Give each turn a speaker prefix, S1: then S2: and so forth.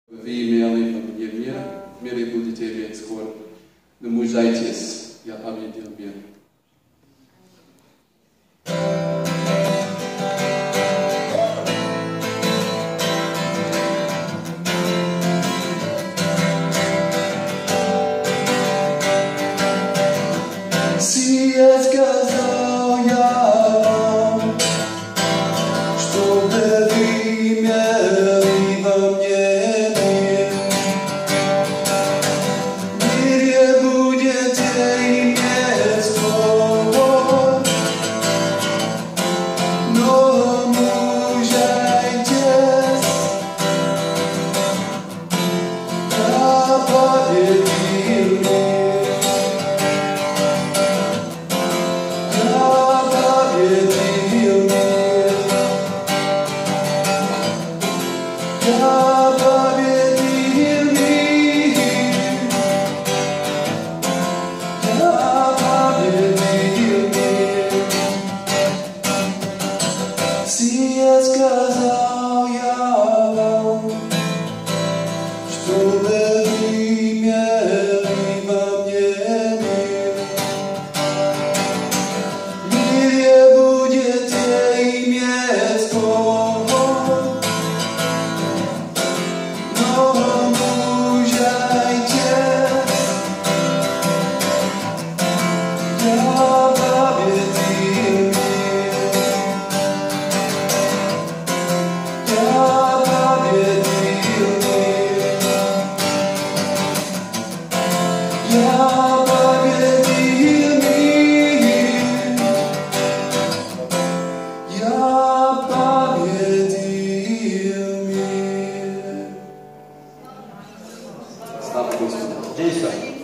S1: Vy, milí, je mier, milí budete vieť skôr, no mužajtes, ja pamätil mier.
S2: Si я сказал я вам, чтобы вы имели во мне мир. В мире будете иметь скорбь, но мужайтесь, я победил мир. Я победил мир, я победил мир. Сие сказал я вам, чтобы вы имели во мне мир. В мире будете иметь скорбь,
S1: Слава Господу.
S3: Дійсно.